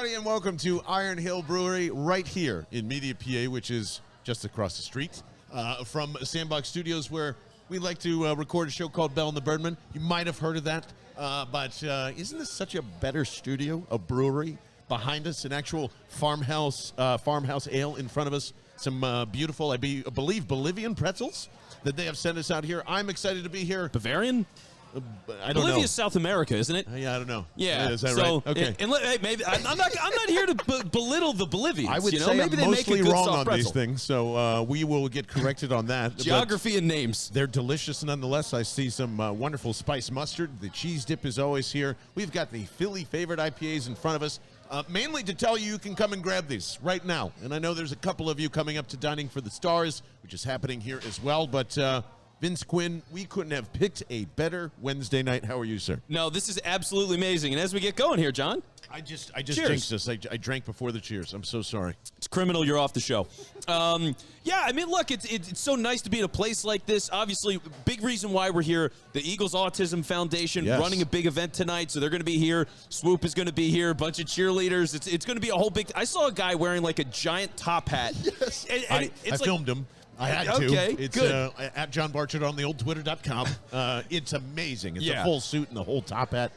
everybody, and welcome to Iron Hill Brewery right here in Media, PA, which is just across the street from Sandbox Studios, where we like to record a show called Bell The Birdmen. You might have heard of that, but isn't this such a better studio, a brewery? Behind us, an actual farmhouse ale in front of us. Some beautiful, I believe, Bolivian pretzels that they have sent us out here. I'm excited to be here. Bavarian? I don't know. Bolivia is South America, isn't it? Yeah, I don't know. Yeah. Is that so, right? Okay. Hey, maybe I'm not here to belittle the Bolivians. I would say maybe they mostly make a good wrong soft on pretzel. these things, so we will get corrected on that. Geography and names. They're delicious nonetheless. I see some wonderful spice mustard. The cheese dip is always here. We've got the Philly favorite IPAs in front of us, mainly to tell you can come and grab these right now. And I know there's a couple of you coming up to Dining for the Stars, which is happening here as well, but Vince Quinn, we couldn't have picked a better Wednesday night. How are you, sir? No, this is absolutely amazing. And as we get going here, John. I just jinxed us. I drank before the cheers. I'm so sorry. It's criminal. You're off the show. Yeah, I mean, look, it's so nice to be in a place like this. Obviously, big reason why we're here. The Eagles Autism Foundation running a big event tonight, so they're going to be here. Swoop is going to be here. A bunch of cheerleaders. It's going to be a whole big. I saw a guy wearing like a giant top hat. Yes, I filmed him. I had to. Okay, it's good. At John Barchard on the old Twitter.com. It's amazing. It's a full suit and the whole top hat.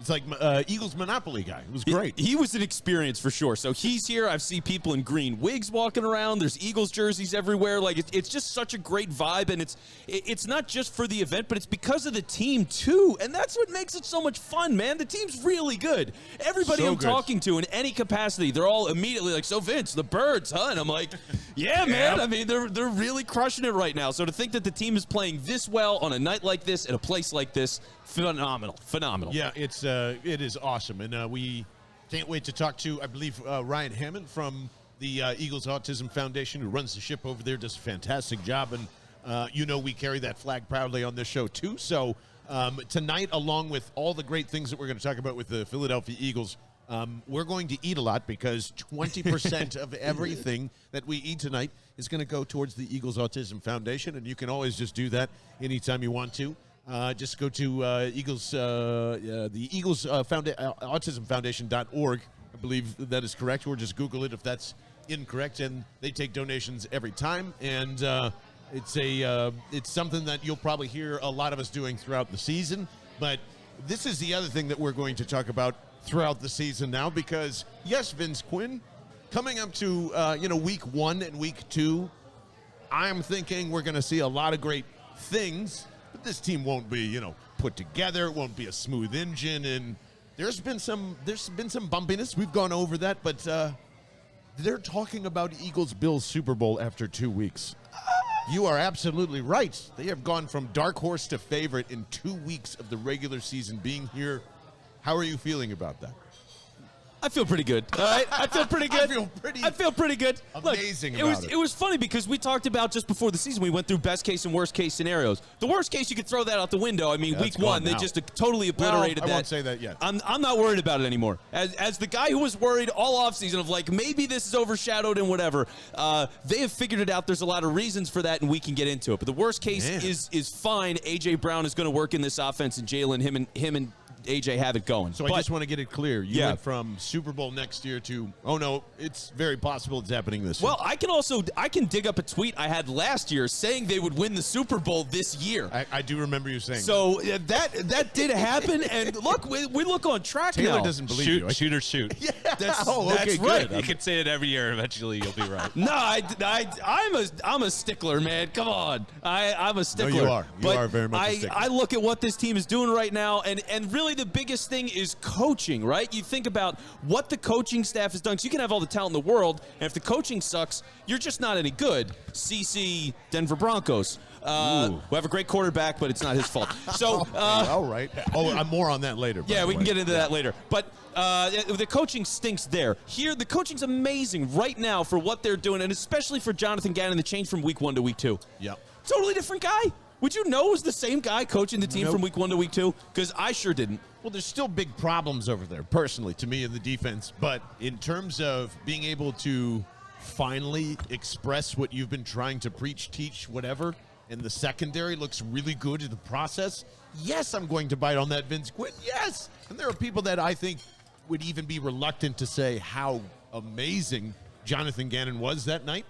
It's like Eagles Monopoly guy. It was great. He was an experience for sure. So he's here. I've seen people in green wigs walking around. There's Eagles jerseys everywhere. Like it's just such a great vibe, and it's not just for the event, but it's because of the team too. And that's what makes it so much fun, man. The team's really good. Everybody I'm talking to in any capacity, they're all immediately like, "So Vince, the Birds, huh?" And I'm like, "Yeah, man. I mean, they're really crushing it right now." So to think that the team is playing this well on a night like this at a place like this, phenomenal. Yeah, it is awesome, and we can't wait to talk to, I believe, Ryan Hammond from the Eagles Autism Foundation, who runs the ship over there, does a fantastic job, and we carry that flag proudly on this show too. So tonight, along with all the great things that we're going to talk about with the Philadelphia Eagles, we're going to eat a lot because 20% of everything that we eat tonight is going to go towards the Eagles Autism Foundation, and you can always just do that anytime you want to. Just go to the Eagles Autism Foundation.org. I believe that is correct, or just Google it if that's incorrect. And they take donations every time, and it's something that you'll probably hear a lot of us doing throughout the season. But this is the other thing that we're going to talk about throughout the season now, because yes, Vince Quinn, coming up to week 1 and week 2, I'm thinking we're going to see a lot of great things. But this team won't be, put together. It won't be a smooth engine, and there's been some bumpiness. We've gone over that, but they're talking about Eagles-Bills Super Bowl after 2 weeks. You are absolutely right. They have gone from dark horse to favorite in 2 weeks of the regular season being here. How are you feeling about that? I feel pretty good. All right, I feel pretty good. I feel pretty good. Amazing. Look, it was funny because we talked about just before the season. We went through best case and worst case scenarios. The worst case, you could throw that out the window. I mean, week 1 they just totally obliterated that. I won't say that yet. I'm not worried about it anymore. As the guy who was worried all offseason of like maybe this is overshadowed and whatever, they have figured it out. There's a lot of reasons for that, and we can get into it. But the worst case is fine. AJ Brown is going to work in this offense, and Jalen him and AJ have it going. So I just want to get it clear. You went from Super Bowl next year to, oh no, it's very possible it's happening this year. Well, I can dig up a tweet I had last year saying they would win the Super Bowl this year. I do remember you saying so that. That did happen, and look, we look on track now. Taylor doesn't believe you. Shoot or shoot. Yeah. That's okay, right. Good. You can say it every year. Eventually, you'll be right. No, I'm a stickler, man. Come on, I'm a stickler. No, you are. You are very much a stickler. I look at what this team is doing right now, and really the biggest thing is coaching, right? You think about what the coaching staff has done. So you can have all the talent in the world, and if the coaching sucks, you're just not any good. CC Denver Broncos. Who have a great quarterback, but it's not his fault. So, all right. Oh, I'm more on that later. Yeah, we can get into that later. But the coaching stinks there. Here, the coaching's amazing right now for what they're doing, and especially for Jonathan Gannon, the change from week 1 to week 2. Yep. Totally different guy. Would you know it was the same guy coaching the team from week 1 to week 2? Because I sure didn't. Well, there's still big problems over there, personally, to me, in the defense. But in terms of being able to finally express what you've been trying to preach, teach, whatever, and the secondary looks really good in the process, yes, I'm going to bite on that Vince Quinn. Yes. And there are people that I think would even be reluctant to say how amazing Jonathan Gannon was that night.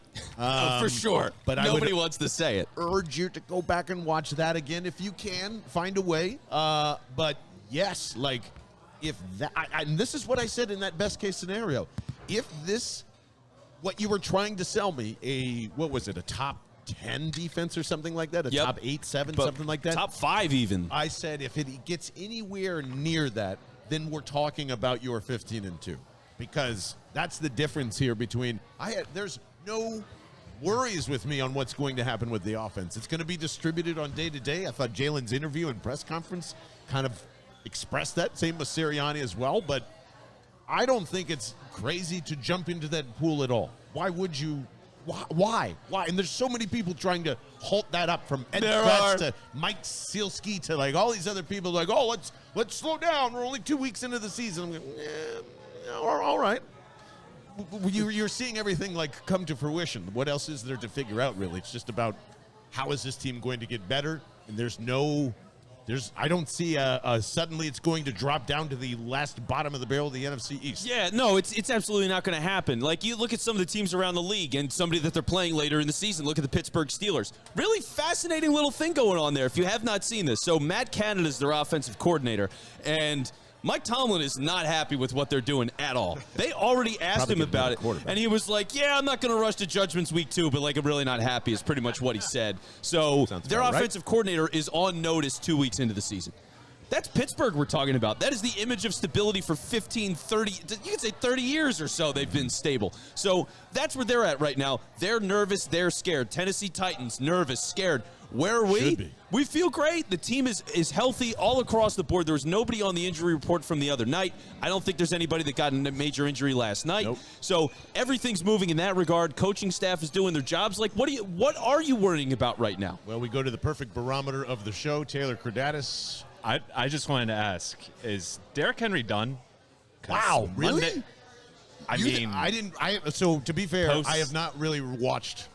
For sure. But nobody wants to say it. Urge you to go back and watch that again if you can. Find a way. But yes, like if that, and this is what I said in that best case scenario. If this, what you were trying to sell me, what was it, a top 10 defense or something like that? A top 8, 7, But something like that? Top 5 even. I said if it gets anywhere near that, then we're talking about your 15-2. Because that's the difference here between there's no worries with me on what's going to happen with the offense. It's going to be distributed on day to day. I thought Jalen's interview and press conference kind of expressed that. Same with Sirianni as well. But I don't think it's crazy to jump into that pool at all. Why would you? Why? And there's so many people trying to halt that up, from Ed Betts to Mike Sealski to like all these other people. Like, oh, let's slow down. We're only 2 weeks into the season. I'm like, all right. You're seeing everything like come to fruition. What else is there to figure out, really? It's just about how is this team going to get better? And I don't see suddenly it's going to drop down to the last bottom of the barrel of the NFC East. Yeah, no, it's absolutely not going to happen. Like, you look at some of the teams around the league and somebody that they're playing later in the season. Look at the Pittsburgh Steelers. Really fascinating little thing going on there if you have not seen this. So Matt Canada is their offensive coordinator, and Mike Tomlin is not happy with what they're doing at all. They already asked him about it, and he was like, yeah, I'm not going to rush to judgments week 2, but like, I'm really not happy is pretty much what he said. So their offensive coordinator is on notice 2 weeks into the season. That's Pittsburgh we're talking about. That is the image of stability for 15, 30, you could say 30 years or so they've been stable. So that's where they're at right now. They're nervous, they're scared. Tennessee Titans, nervous, scared. Where are we? Should be. We feel great. The team is healthy all across the board. There was nobody on the injury report from the other night. I don't think there's anybody that got a major injury last night. Nope. So everything's moving in that regard. Coaching staff is doing their jobs. Like, what are you worrying about right now? Well, we go to the perfect barometer of the show. Taylor Credatis. I just wanted to ask, is Derrick Henry done? Wow, really? So to be fair, I have not really watched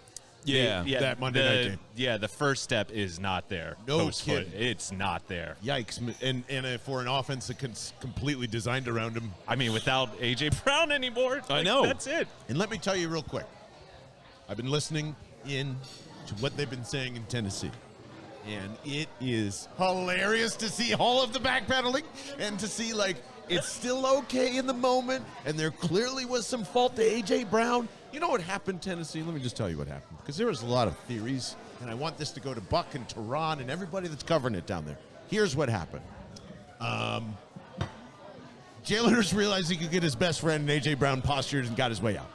that Monday night game. Yeah, the first step is not there. No kidding. It's not there. Yikes. And for an offense that's completely designed around him. I mean, without A.J. Brown anymore. I know. That's it. And let me tell you real quick. I've been listening in to what they've been saying in Tennessee. And it is hilarious to see all of the backpedaling and to see, like, it's still okay in the moment. And there clearly was some fault to A.J. Brown. You know what happened, Tennessee? Let me just tell you what happened, because there was a lot of theories, and I want this to go to Buck and Tehran and everybody that's covering it down there. Here's what happened. Jalen Hurts realized he could get his best friend, and A.J. Brown postured and got his way out.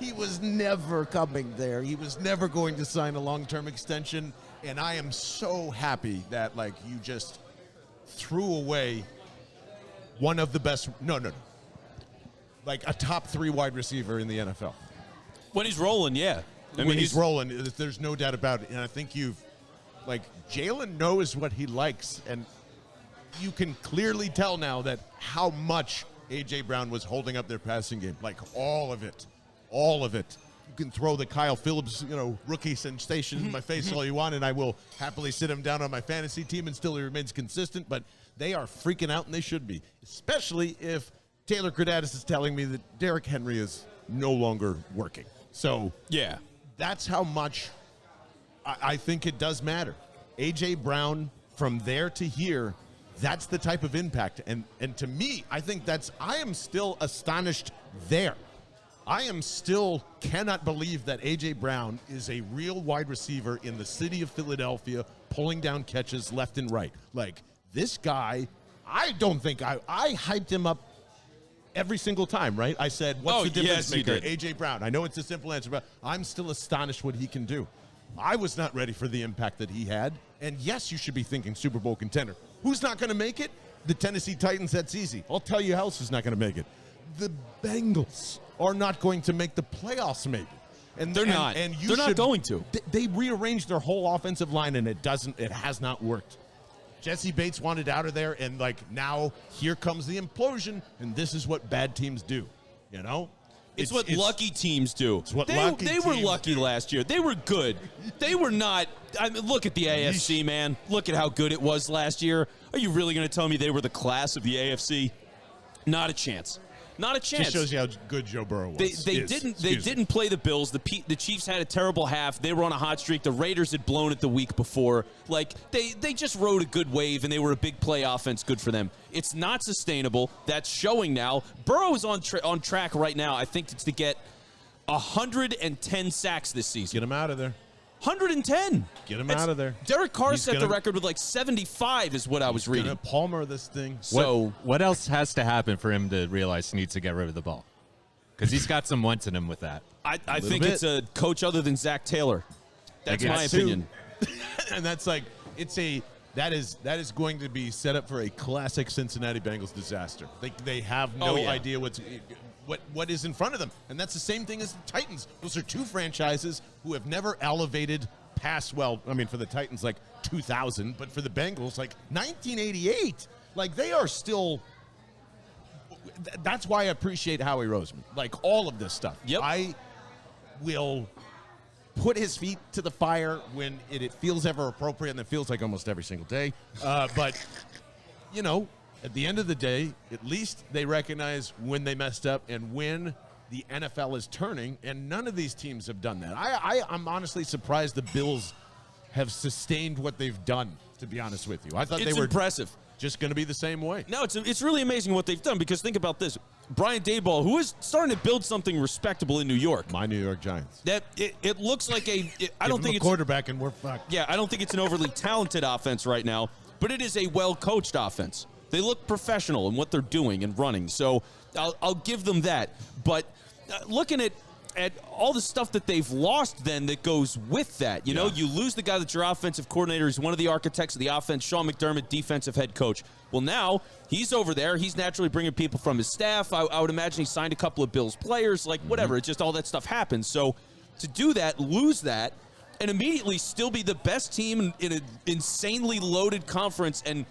He was never coming there. He was never going to sign a long-term extension, and I am so happy that, like, you just threw away one of the best – no. Like a top 3 wide receiver in the NFL. When he's rolling, yeah. When he's rolling, there's no doubt about it. And I think Jalen knows what he likes. And you can clearly tell now that how much A.J. Brown was holding up their passing game. Like all of it. All of it. You can throw the Kyle Phillips, rookie sensation in my face all you want, and I will happily sit him down on my fantasy team and still he remains consistent. But they are freaking out, and they should be. Especially if Taylor Credatis is telling me that Derrick Henry is no longer working. So, yeah, that's how much I think it does matter. A.J. Brown, from there to here, that's the type of impact. And to me, I think I am still astonished there. I am still cannot believe that A.J. Brown is a real wide receiver in the city of Philadelphia, pulling down catches left and right. Like, this guy, I don't think I hyped him up every single time, right? I said, what's the difference maker? A.J. Brown. I know it's a simple answer, but I'm still astonished what he can do. I was not ready for the impact that he had. And yes, you should be thinking Super Bowl contender. Who's not going to make it? The Tennessee Titans, that's easy. I'll tell you who else is not going to make it. The Bengals are not going to make the playoffs, maybe. And they're not. And they're not going to. They rearranged their whole offensive line, and it has not worked. Jesse Bates wanted out of there, and now here comes the implosion, and this is what bad teams do, It's what lucky teams do. It's what they were lucky last year. They were good. They were not. I mean, look at the AFC, man. Look at how good it was last year. Are you really going to tell me they were the class of the AFC? Not a chance. Not a chance. Just shows you how good Joe Burrow was. They didn't play the Bills. The Chiefs had a terrible half. They were on a hot streak. The Raiders had blown it the week before. Like they just rode a good wave, and they were a big play offense. Good for them. It's not sustainable. That's showing now. Burrow is on track right now. I think it's to get 110 sacks this season. Get him out of there. 110. Get him out of there. Derek Carr set the record with like 75 is what I was reading. Palmer this thing. So what else has to happen for him to realize he needs to get rid of the ball? Because he's got some once in him with that. I think it's a coach other than Zach Taylor. That's my opinion. And that's like that is going to be set up for a classic Cincinnati Bengals disaster. They have no idea what is in front of them. And that's the same thing as the Titans. Those are two franchises who have never elevated past, well, I mean, for the Titans, like 2000, but for the Bengals, like 1988. Like, they are still... That's why I appreciate Howie Roseman. Like, all of this stuff. Yep. I will put his feet to the fire when it feels ever appropriate, and it feels like almost every single day. But, you know, at the end of the day, at least they recognize when they messed up and when the NFL is turning, and none of these teams have done that. I'm honestly surprised the Bills have sustained what they've done, to be honest with you. I thought they were impressive. Just going to be the same way. No, it's really amazing what they've done, because think about this. Brian Daboll, who is starting to build something respectable in New York. My New York Giants. That it looks like I don't think it's a quarterback and we're fucked. Yeah, I don't think it's an overly talented offense right now, but it is a well-coached offense. They look professional in what they're doing and running, so I'll give them that. But looking at all the stuff that they've lost then that goes with that, you know, you lose the guy that's your offensive coordinator. He's one of the architects of the offense, Sean McDermott, defensive head coach. Well, now he's over there. He's naturally bringing people from his staff. I would imagine he signed a couple of Bills players, like whatever. It's just all that stuff happens. So to do that, lose that, and immediately still be the best team in an insanely loaded conference. And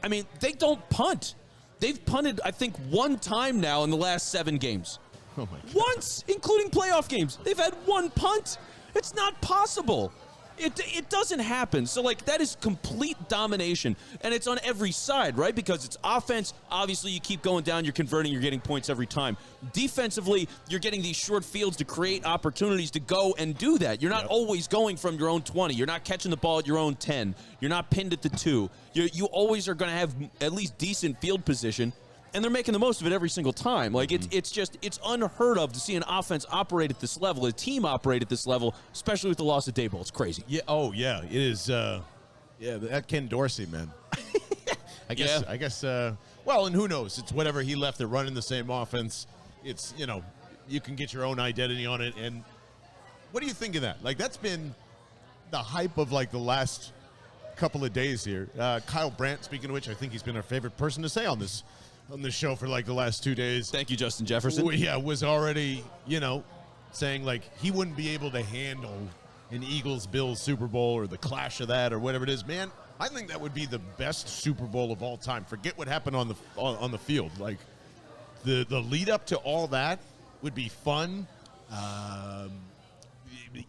I mean, they don't punt. They've punted, I think, one time now in the last 7 games. Oh my God. Once, including playoff games. They've had one punt. It's not possible. It doesn't happen. So, like, that is complete domination. And it's on every side, right? Because it's offense. Obviously, you keep going down. You're converting. You're getting points every time. Defensively, you're getting these short fields to create opportunities to go and do that. You're not always going from your own 20. You're not catching the ball at your own 10. You're not pinned at the 2. You always are going to have at least decent field position. And they're making the most of it every single time. Like, it's unheard of to see an offense operate at this level, a team operate at this level, especially with the loss of Daboll. It's crazy. Yeah. Oh, yeah. It is. That Ken Dorsey, man. I guess. Well, and who knows? It's whatever he left. They're running the same offense. It's, you know, you can get your own identity on it. And what do you think of that? Like, that's been the hype of, like, the last couple of days here. Kyle Brandt, speaking of which, I think he's been our favorite person to say on this show for like the last 2 days. Thank you, Justin Jefferson. Was already, you know, saying like he wouldn't be able to handle an Eagles-Bills Super Bowl or the clash of that or whatever it is. Man, I think that would be the best Super Bowl of all time. Forget what happened on the field. Like the lead up to all that would be fun,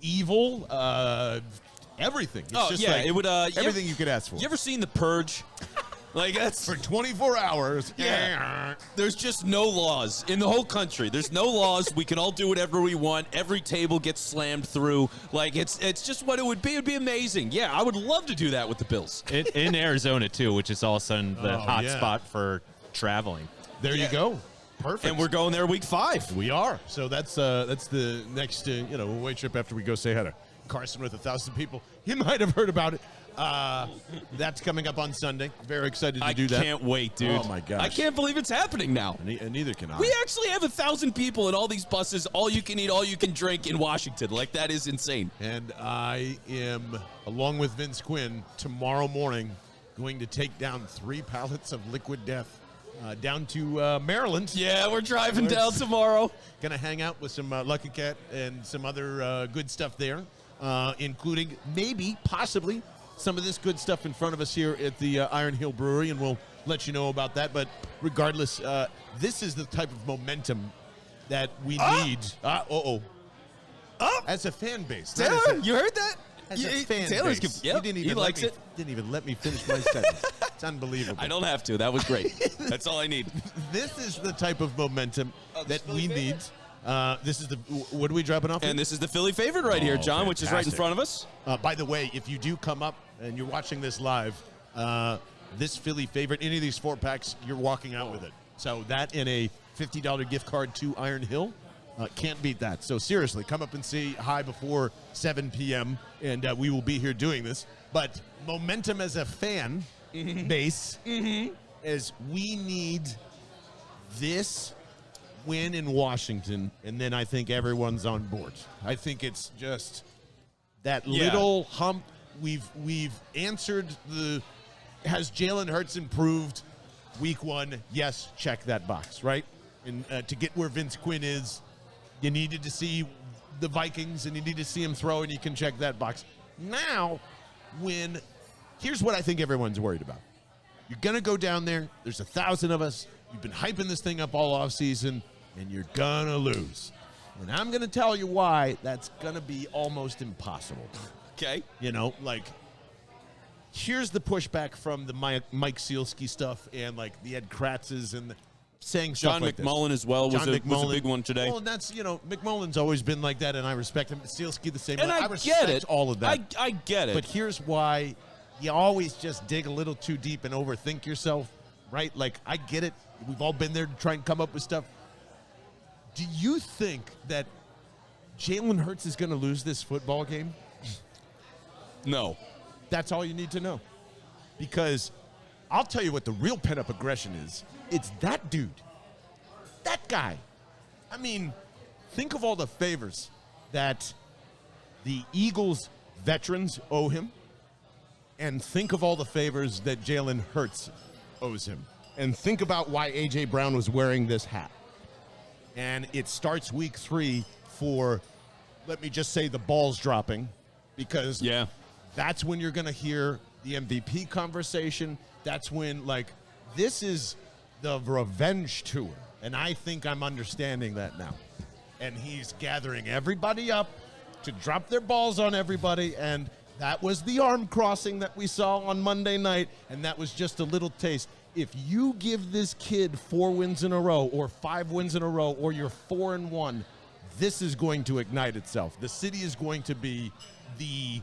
evil, everything. It's just like it would everything you could ask for. You ever seen The Purge? Like, that's for 24 hours. Yeah. There's just no laws in the whole country. There's no laws. We can all do whatever we want. Every table gets slammed through. Like, it's just what it would be. It'd be amazing. Yeah, I would love to do that with the Bills. In Arizona, too, which is all of a sudden the hot spot for traveling. There you go. Perfect. And we're going there week 5. We are. So that's the next away trip after we go say hi to Carson with 1,000 people. You might have heard about it. That's coming up on Sunday. Very excited to do that. I can't wait, dude. Oh, my gosh. I can't believe it's happening now. And neither can I. We actually have 1,000 people in all these buses, all you can eat, all you can drink in Washington. Like, that is insane. And I am, along with Vince Quinn, tomorrow morning going to take down 3 pallets of liquid death down to Maryland. Yeah, we're driving down tomorrow. Going to hang out with some Lucky Cat and some other good stuff there, including possibly, some of this good stuff in front of us here at the Iron Hill Brewery, and we'll let you know about that. But regardless, this is the type of momentum that we need. As a fan base. not Taylor, as a- you heard that? As a fan Taylor's base. yep, he likes it. Didn't even let me finish my sentence. It's unbelievable. I don't have to. That was great. That's all I need. This is the type of momentum that we need. This is the what are we dropping off? And this is the Philly favorite right here, John, which is right in fantastic. front of us. By the way, if you do come up and you're watching this live, this Philly favorite, any of these 4-packs, you're walking out with it. So that and a $50 gift card to Iron Hill, can't beat that. So seriously, come up and say hi before 7 p.m. and we will be here doing this. But momentum as a fan base is we need this win in Washington, and then I think everyone's on board. I think it's just that little hump. We've answered the has Jalen Hurts improved week 1? Yes, check that box, right? And to get where Vince Quinn is, you needed to see the Vikings and you need to see him throw, and you can check that box. Now, here's what I think everyone's worried about. You're going to go down there. There's 1,000 of us. You've been hyping this thing up all offseason, and you're going to lose. And I'm going to tell you why that's going to be almost impossible. Okay. You know, like, here's the pushback from the Mike Sealski stuff and, like, the Ed Kratzes and saying John stuff like McMullen this. as well was John a McMullen. big one today. Well, and that's, McMullen's always been like that, and I respect him. Sealski the same way. And I respect get it. all of that. I get it. But here's why you always just dig a little too deep and overthink yourself, right? Like, I get it. We've all been there to try and come up with stuff. Do you think that Jalen Hurts is going to lose this football game? No. That's all you need to know. Because I'll tell you what the real pent-up aggression is. It's that dude. That guy. I mean, think of all the favors that the Eagles veterans owe him, and think of all the favors that Jalen Hurts owes him. And think about why A.J. Brown was wearing this hat. And it starts week 3 for, let me just say, the balls dropping, because that's when you're going to hear the MVP conversation. That's when, like, this is the revenge tour. And I think I'm understanding that now. And he's gathering everybody up to drop their balls on everybody. And that was the arm crossing that we saw on Monday night. And that was just a little taste. If you give this kid 4 wins in a row or 5 wins in a row or you're 4-1, this is going to ignite itself. The city is going to be the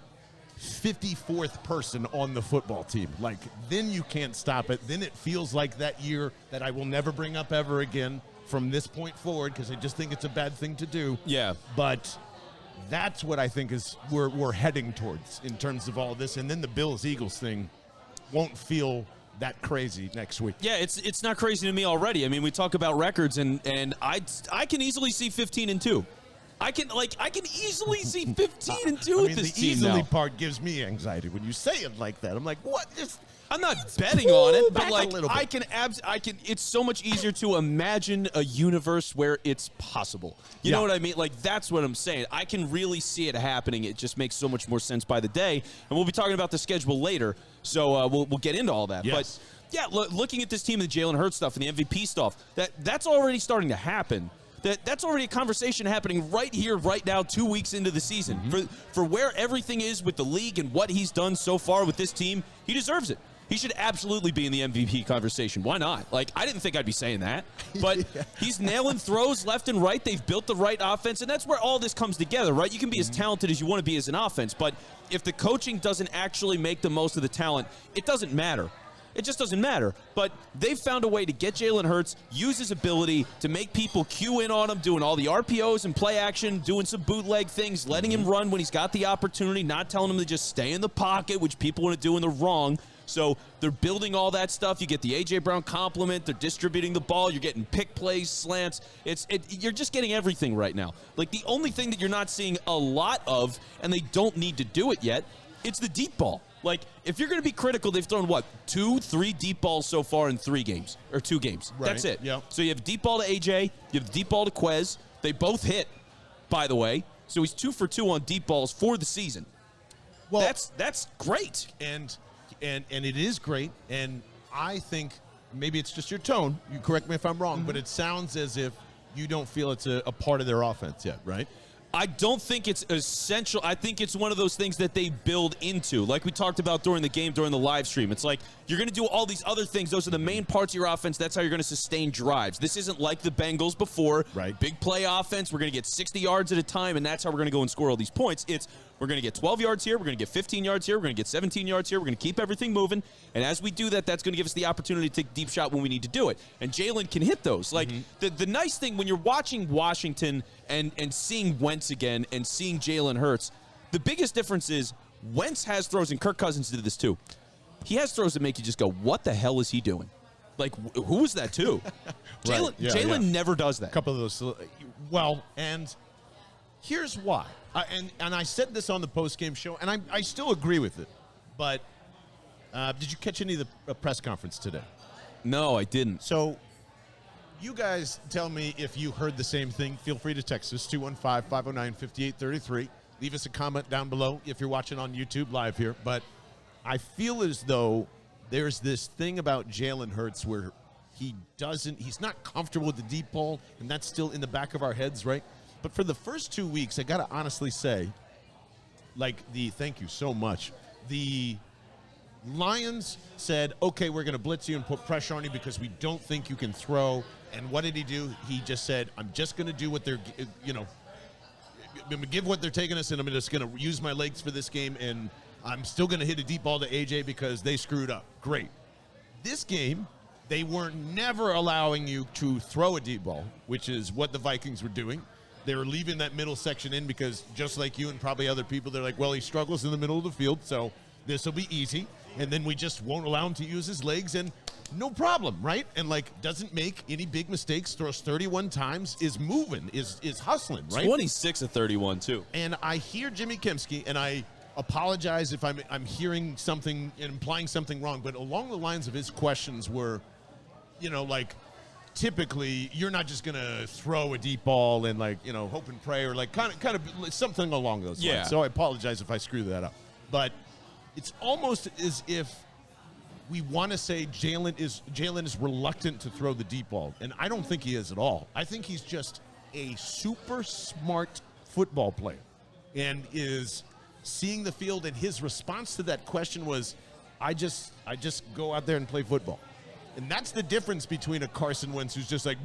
54th person on the football team. Like, then you can't stop it. Then it feels like that year that I will never bring up ever again from this point forward, because I just think it's a bad thing to do. Yeah. But that's what I think is we're heading towards in terms of all this. And then the Bills-Eagles thing won't feel that crazy next week. Yeah, it's not crazy to me already. I mean, we talk about records, and I can easily see 15-2. I can easily see 15-2 with this the team easily now. part gives me anxiety when you say it like that. I'm like, what? I'm not betting on it, but back like a little bit. I can. It's so much easier to imagine a universe where it's possible. You know what I mean? Like, that's what I'm saying. I can really see it happening. It just makes so much more sense by the day. And we'll be talking about the schedule later, so we'll get into all that. Yes. But yeah, looking at this team and the Jalen Hurts stuff and the MVP stuff, that's already starting to happen. That's already a conversation happening right here, right now, 2 weeks into the season. For where everything is with the league and what he's done so far with this team, he deserves it. He should absolutely be in the MVP conversation. Why not? Like, I didn't think I'd be saying that. But he's nailing throws left and right. They've built the right offense, and that's where all this comes together, right? You can be as talented as you want to be as an offense, but if the coaching doesn't actually make the most of the talent, it doesn't matter. It just doesn't matter. But they've found a way to get Jalen Hurts, use his ability to make people cue in on him, doing all the RPOs and play action, doing some bootleg things, letting him run when he's got the opportunity, not telling him to just stay in the pocket, which people want to do when they're wrong. So they're building all that stuff. You get the A.J. Brown compliment. They're distributing the ball. You're getting pick plays, slants. You're just getting everything right now. Like, the only thing that you're not seeing a lot of, and they don't need to do it yet, it's the deep ball. Like, if you're going to be critical, they've thrown, 2-3 deep balls so far in 3 games, or 2 games. Right. That's it. Yeah. So you have deep ball to A.J., you have the deep ball to Quez. They both hit, by the way. So he's 2 for 2 on deep balls for the season. Well, that's great. And it is great, and I think maybe it's just your tone. You correct me if I'm wrong, but it sounds as if you don't feel it's a part of their offense yet, right? I don't think it's essential. I think it's one of those things that they build into. Like we talked about during the game, during the live stream. It's like you're going to do all these other things. Those are the main parts of your offense. That's how you're going to sustain drives. This isn't like the Bengals before. Right. Big play offense. We're going to get 60 yards at a time, and that's how we're going to go and score all these points. It's we're going to get 12 yards here. We're going to get 15 yards here. We're going to get 17 yards here. We're going to keep everything moving. And as we do that, that's going to give us the opportunity to take deep shot when we need to do it. And Jalen can hit those. Like the nice thing when you're watching Washington and seeing Wentz again and seeing Jalen Hurts, the biggest difference is Wentz has throws, and Kirk Cousins did this too. He has throws that make you just go, what the hell is he doing? Like, who is that to? Right. Jalen never does that. A couple of those. Well, and here's why. And I said this on the post-game show, and I still agree with it. But did you catch any of the press conference today? No, I didn't. So you guys tell me if you heard the same thing. Feel free to text us, 215-509-5833. Leave us a comment down below if you're watching on YouTube live here. But I feel as though there's this thing about Jalen Hurts where he's not comfortable with the deep ball, and that's still in the back of our heads, right? But for the first 2 weeks, I got to honestly say, thank you so much. The Lions said, okay, we're going to blitz you and put pressure on you because we don't think you can throw. And what did he do? He just said, I'm just going to do what they're, I'm going to give what they're taking us, and I'm just going to use my legs for this game, and I'm still going to hit a deep ball to AJ because they screwed up. Great. This game, they were never allowing you to throw a deep ball, which is what the Vikings were doing. They were leaving that middle section in because just like you and probably other people, they're like, well, he struggles in the middle of the field, so this will be easy. And then we just won't allow him to use his legs, and no problem, right? And, doesn't make any big mistakes, throws 31 times, is moving, is hustling, right? 26 of 31, too. And I hear Jimmy Kempski, and I apologize if I'm hearing something, implying something wrong, but along the lines of his questions were, typically you're not just going to throw a deep ball and hope and pray or kind of something along those lines. So I apologize if I screw that up. But it's almost as if we want to say Jalen is reluctant to throw the deep ball, and I don't think he is at all. I think he's just a super smart football player and is seeing the field, and his response to that question was, I just go out there and play football. And that's the difference between a Carson Wentz who's just like,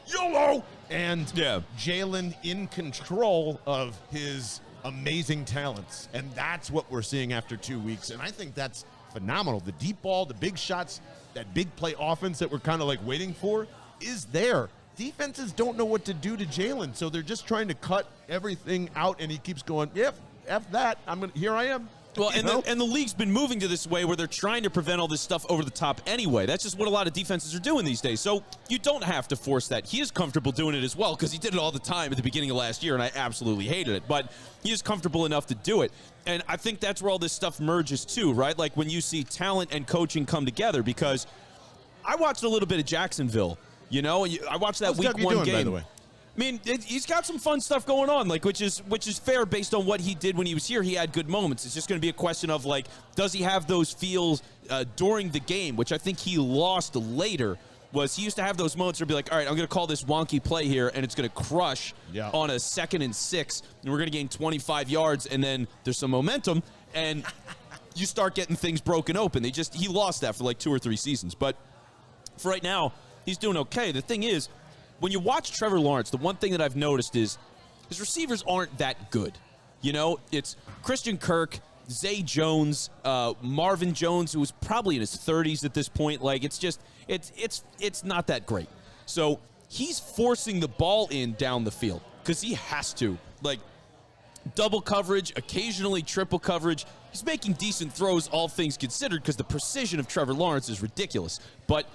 YOLO, and Jalen in control of his amazing talents. And that's what we're seeing after 2 weeks. And I think that's phenomenal. The deep ball, the big shots, that big play offense that we're kind of waiting for is there. Defenses don't know what to do to Jalen, so they're just trying to cut everything out, and he keeps going, F that, here I am. Well, and the league's been moving to this way where they're trying to prevent all this stuff over the top anyway. That's just what a lot of defenses are doing these days. So you don't have to force that. He is comfortable doing it as well because he did it all the time at the beginning of last year, and I absolutely hated it. But he is comfortable enough to do it. And I think that's where all this stuff merges too, right? Like when you see talent and coaching come together, because I watched a little bit of Jacksonville. I watched that week one game. By the way? I mean, he's got some fun stuff going on, which is fair based on what he did when he was here. He had good moments. It's just going to be a question of, does he have those feels during the game, which I think he lost later, was he used to have those moments where he'd be like, all right, I'm going to call this wonky play here, and it's going to crush on a 2nd and 6, and we're going to gain 25 yards, and then there's some momentum, and you start getting things broken open. He lost that for 2 or 3 seasons. But for right now, he's doing okay. The thing is, when you watch Trevor Lawrence, the one thing that I've noticed is his receivers aren't that good. It's Christian Kirk, Zay Jones, Marvin Jones, who was probably in his 30s at this point. It's not that great. So he's forcing the ball in down the field because he has to. Double coverage, occasionally triple coverage. He's making decent throws, all things considered, because the precision of Trevor Lawrence is ridiculous. But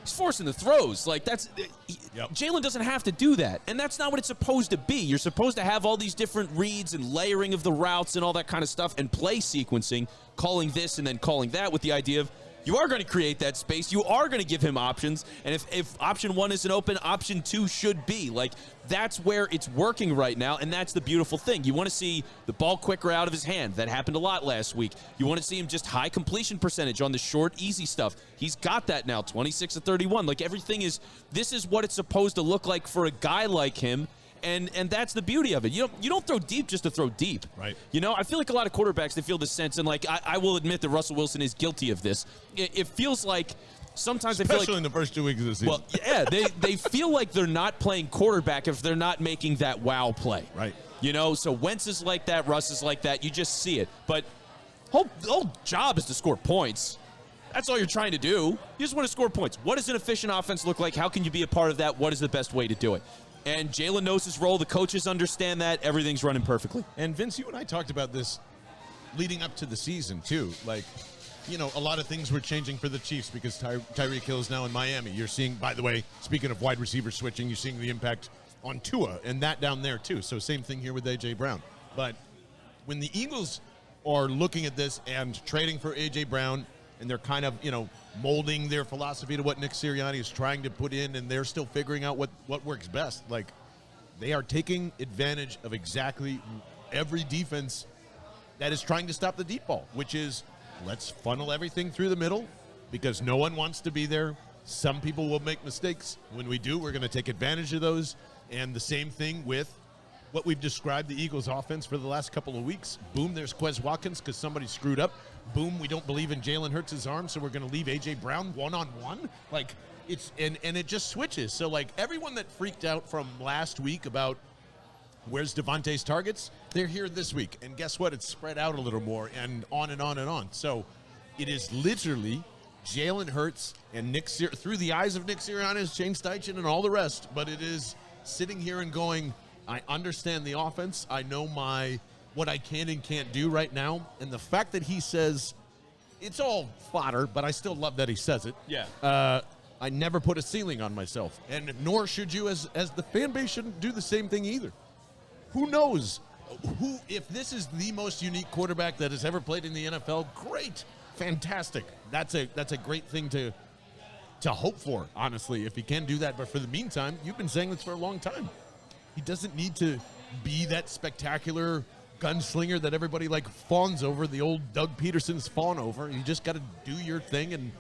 he's forcing the throws. Jalen doesn't have to do that, and that's not what it's supposed to be. You're supposed to have all these different reads and layering of the routes and all that kind of stuff and play sequencing, calling this and then calling that with the idea of You are going to create that space. You are going to give him options. And if option 1 isn't open, option 2 should be. Like, that's where it's working right now, and that's the beautiful thing. You want to see the ball quicker out of his hand. That happened a lot last week. You want to see him just high completion percentage on the short, easy stuff. He's got that now, 26 of 31. Like, everything is, this is what it's supposed to look like for a guy like him. And that's the beauty of it. You don't throw deep just to throw deep. Right. You know, I feel like a lot of quarterbacks, they feel this sense, and like I will admit that Russell Wilson is guilty of this. It feels like sometimes Especially they feel like, in the first 2 weeks of the season. well, yeah, they feel like they're not playing quarterback if they're not making that wow play. Right. You know, so Wentz is like that, Russ is like that. You just see it. But the whole job is to score points. That's all you're trying to do. You just want to score points. What does an efficient offense look like? How can you be a part of that? What is the best way to do it? And Jalen knows his role. The coaches understand that. Everything's running perfectly. And Vince, you and I talked about this leading up to the season, too. Like, you know, a lot of things were changing for the Chiefs because Tyreek Hill is now in Miami. You're seeing, by the way, speaking of wide receiver switching, you're seeing the impact on Tua and that down there, too. So same thing here with A.J. Brown. But when the Eagles are looking at this and trading for A.J. Brown, and they're kind of, you know, molding their philosophy to what Nick Sirianni is trying to put in, and they're still figuring out what works best. Like, they are taking advantage of exactly every defense that is trying to stop the deep ball, which is, let's funnel everything through the middle because no one wants to be there. Some people will make mistakes. When we do, we're going to take advantage of those. And the same thing with what we've described the Eagles offense for the last couple of weeks. Boom, there's Quez Watkins because somebody screwed up. Boom, we don't believe in Jalen Hurts' arm, so we're going to leave A.J. Brown one-on-one. Like, it's and it just switches. So, like, everyone that freaked out from last week about where's Devontae's targets, they're here this week. And guess what? It's spread out a little more and on and on and on. So it is literally Jalen Hurts and through the eyes of Nick Sirianni, Shane Steichen, and all the rest. But it is sitting here and going, I understand the offense. I know what I can and can't do right now. And the fact that he says, it's all fodder, but I still love that he says it. Yeah. I never put a ceiling on myself. And nor should you, as the fan base shouldn't do the same thing either. Who knows? If this is the most unique quarterback that has ever played in the NFL, great. Fantastic. That's a great thing to hope for, honestly, if he can do that. But for the meantime, you've been saying this for a long time. He doesn't need to be that spectacular gunslinger that everybody like fawns over, the old Doug Peterson's fawn over. You just got to do your thing and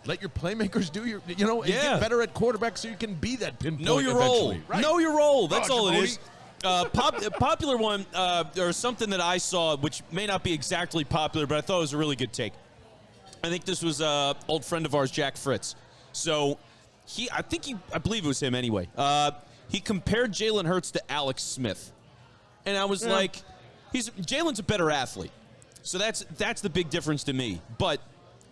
let your playmakers do and get better at quarterback so you can be that pinpoint. Know your role. Right? Know your role. That's all it is. Jaboni. Popular one, or something that I saw, which may not be exactly popular, but I thought it was a really good take. I think this was an old friend of ours, Jack Fritz. So I believe it was him anyway. He compared Jalen Hurts to Alex Smith. And I was like, Jalen's a better athlete. So that's the big difference to me. But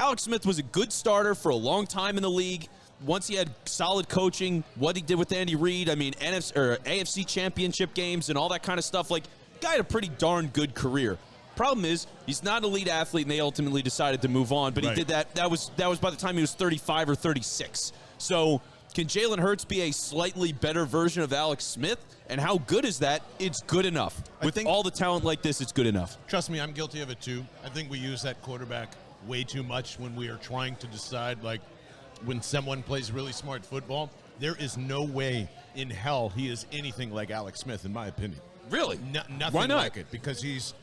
Alex Smith was a good starter for a long time in the league. Once he had solid coaching, what he did with Andy Reid, I mean, AFC championship games and all that kind of stuff, like, guy had a pretty darn good career. Problem is, he's not an elite athlete, and they ultimately decided to move on. But he did that. That was by the time he was 35 or 36. So can Jalen Hurts be a slightly better version of Alex Smith? And how good is that? It's good enough. With all the talent like this, it's good enough. Trust me, I'm guilty of it too. I think we use that quarterback way too much when we are trying to decide, like, when someone plays really smart football. There is no way in hell he is anything like Alex Smith, in my opinion. Really? Nothing Why not? like it, because he's,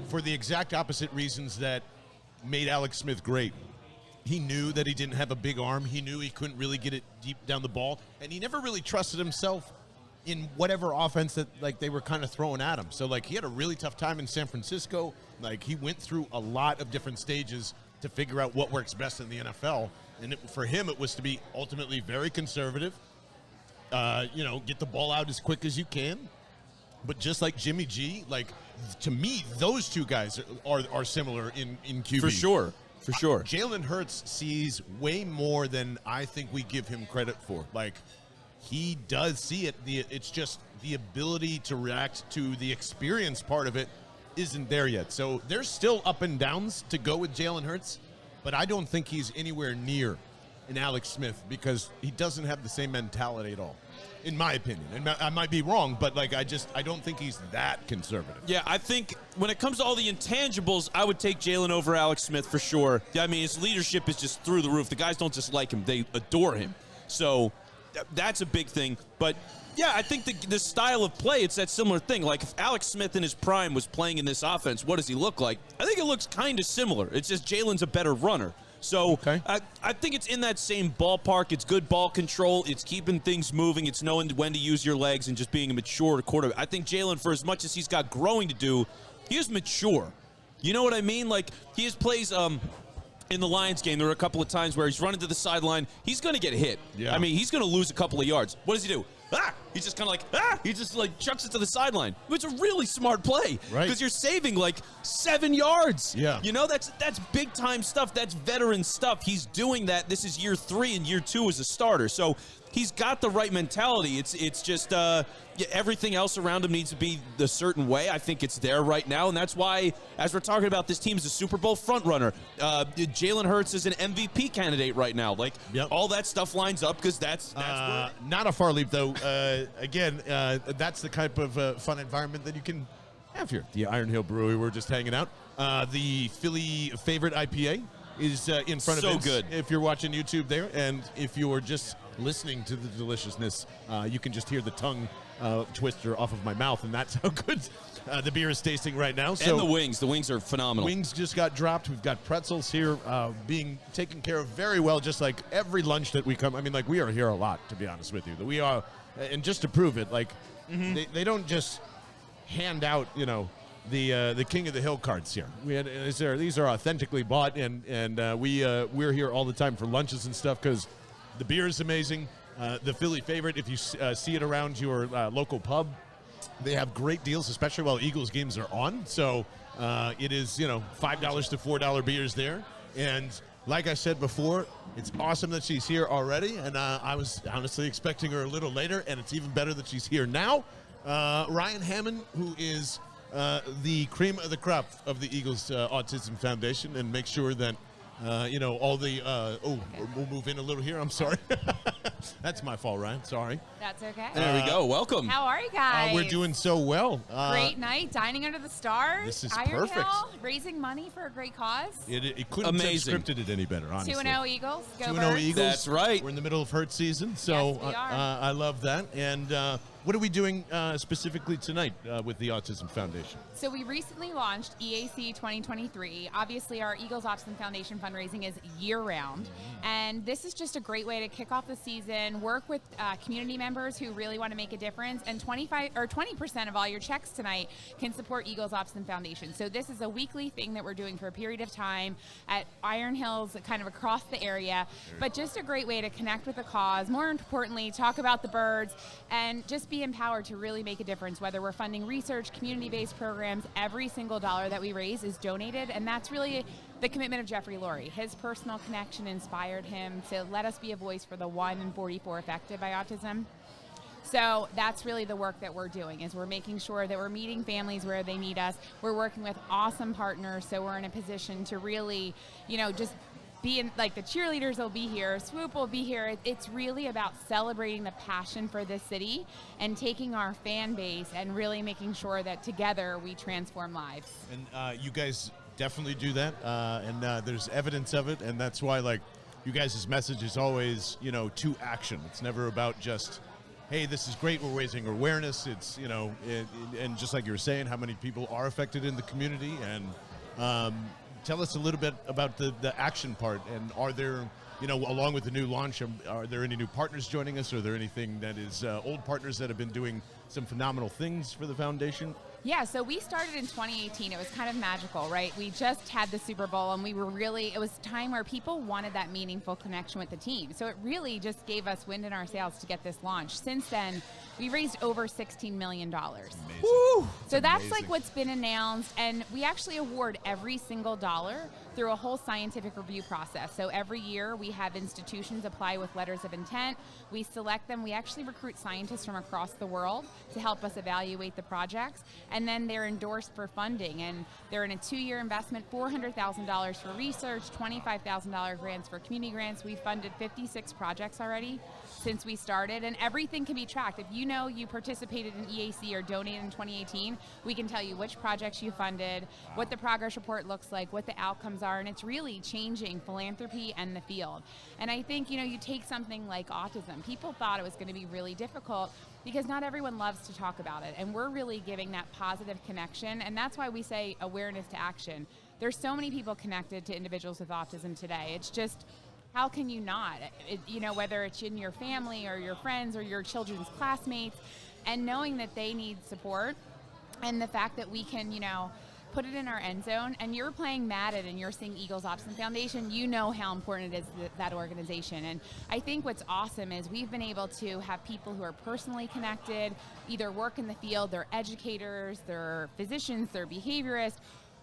for the exact opposite reasons that made Alex Smith great. He knew that he didn't have a big arm. He knew he couldn't really get it deep down the ball. And he never really trusted himself in whatever offense that, like, they were kind of throwing at him. So, like, he had a really tough time in San Francisco. Like, he went through a lot of different stages to figure out what works best in the NFL. And for him, it was to be ultimately very conservative. Get the ball out as quick as you can. But just like Jimmy G, like, to me, those two guys are similar in QB. For sure. For sure. Jalen Hurts sees way more than I think we give him credit for. Like, he does see it. It's just the ability to react to the experience part of it isn't there yet. So there's still up and downs to go with Jalen Hurts, but I don't think he's anywhere near an Alex Smith because he doesn't have the same mentality at all, in my opinion. And I might be wrong, but like I don't think he's that conservative. Yeah, I think when it comes to all the intangibles, I would take Jalen over Alex Smith for sure. I mean, his leadership is just through the roof. The guys don't just like him, they adore him. So that's a big thing. But yeah, I think the style of play, it's that similar thing. Like if Alex Smith in his prime was playing in this offense, what does he look like? I think it looks kind of similar. It's just Jalen's a better runner. So okay. I think it's in that same ballpark. It's good ball control. It's keeping things moving. It's knowing when to use your legs and just being a mature quarterback. I think Jalen, for as much as he's got growing to do, he is mature. You know what I mean? Like he has plays in the Lions game, there were a couple of times where he's running to the sideline. He's going to get hit. Yeah. I mean, he's going to lose a couple of yards. What does he do? He's just kind of like, he just like chucks it to the sideline. It's a really smart play. Right. Because you're saving like 7 yards. Yeah. You know, that's big time stuff. That's veteran stuff. He's doing that. This is year 3 and year 2 as a starter. So he's got the right mentality. It's just everything else around him needs to be the certain way. I think it's there right now, and that's why, as we're talking about, this team is a Super Bowl front runner. Jalen Hurts is an MVP candidate right now. Like all that stuff lines up because that's not a far leap though. Again, that's the type of fun environment that you can have here. The Iron Hill Brewery. We're just hanging out. The Philly favorite IPA is in front of us. So good. If you're watching YouTube there, and if you're just listening to the deliciousness, you can just hear the tongue twister off of my mouth, and that's how good the beer is tasting right now. So and the wings are phenomenal. Wings just got dropped. We've got pretzels here being taken care of very well, just like every lunch that we come. I mean, like we are here a lot, to be honest with you. We are, and just to prove it, like they don't just hand out, you know, the King of the Hill cards here. These are authentically bought, and we're here all the time for lunches and stuff because the beer is amazing. The Philly favorite, if you see it around your local pub, they have great deals, especially while Eagles games are on. So it is, you know, $5 to $4 beers there. And like I said before, it's awesome that she's here already. And I was honestly expecting her a little later, and it's even better that she's here now. Ryan Hammond, who is the cream of the crop of the Eagles Autism Foundation, and make sure that you know, all the, we'll move in a little here. I'm sorry. That's my fault, Ryan. Sorry. That's okay. There we go. Welcome. How are you guys? We're doing so well. Great night, dining under the stars. This is Iron perfect. Hill, raising money for a great cause. It couldn't have scripted it any better, honestly. 2-0 Eagles. Go 2-0 Birds. Eagles. That's right. We're in the middle of Hurt season, so Yes, we are. I love that. And what are we doing specifically tonight with the Autism Foundation? So we recently launched EAC 2023. Obviously, our Eagles Autism Foundation fundraising is year-round, and this is just a great way to kick off the season, work with community members who really want to make a difference, and 20% of all your checks tonight can support Eagles Autism Foundation. So this is a weekly thing that we're doing for a period of time at Iron Hills, kind of across the area, but just a great way to connect with the cause, more importantly, talk about the birds, and just be empowered to really make a difference, whether we're funding research, community-based programs. Every single dollar that we raise is donated, and that's really the commitment of Jeffrey Lurie. His personal connection inspired him to let us be a voice for the 1 in 44 affected by autism. So that's really the work that we're doing, is we're making sure that we're meeting families where they need us. We're working with awesome partners, so we're in a position to really, you know, just being like the cheerleaders will be here, Swoop will be here. It's really about celebrating the passion for this city and taking our fan base and really making sure that together we transform lives. And you guys definitely do that, and there's evidence of it, and that's why, like, you guys' message is always, you know, to action. It's never about just, hey, this is great, we're raising awareness. It's, you know, and just like you were saying, how many people are affected in the community, and tell us a little bit about the action part, and are there, you know, along with the new launch, are there any new partners joining us? Are there anything that is old partners that have been doing some phenomenal things for the foundation? Yeah, so we started in 2018. It was kind of magical, right? We just had the Super Bowl, and it was a time where people wanted that meaningful connection with the team. So it really just gave us wind in our sails to get this launch. Since then, we raised over $16 million. Woo! So that's like what's been announced, and we actually award every single dollar through a whole scientific review process. So every year we have institutions apply with letters of intent. We select them. We actually recruit scientists from across the world to help us evaluate the projects. and then they're endorsed for funding, and they're in a 2-year investment, $400,000 for research, $25,000 grants for community grants. We've funded 56 projects already since we started, and everything can be tracked. If you know you participated in EAC or donated in 2018, we can tell you which projects you funded, what the progress report looks like, what the outcomes are, and it's really changing philanthropy and the field. And I think, you take something like autism. People thought it was going to be really difficult because not everyone loves to talk about it, and we're really giving that positive connection, and that's why we say awareness to action. There's so many people connected to individuals with autism today. It's just, how can you not? Whether it's in your family or your friends or your children's classmates, and knowing that they need support, and the fact that we can, put it in our end zone, and you're playing Madden and you're seeing Eagles Autism Foundation, you know how important it is that organization. And I think what's awesome is we've been able to have people who are personally connected, either work in the field, they're educators, they're physicians, they're behaviorists,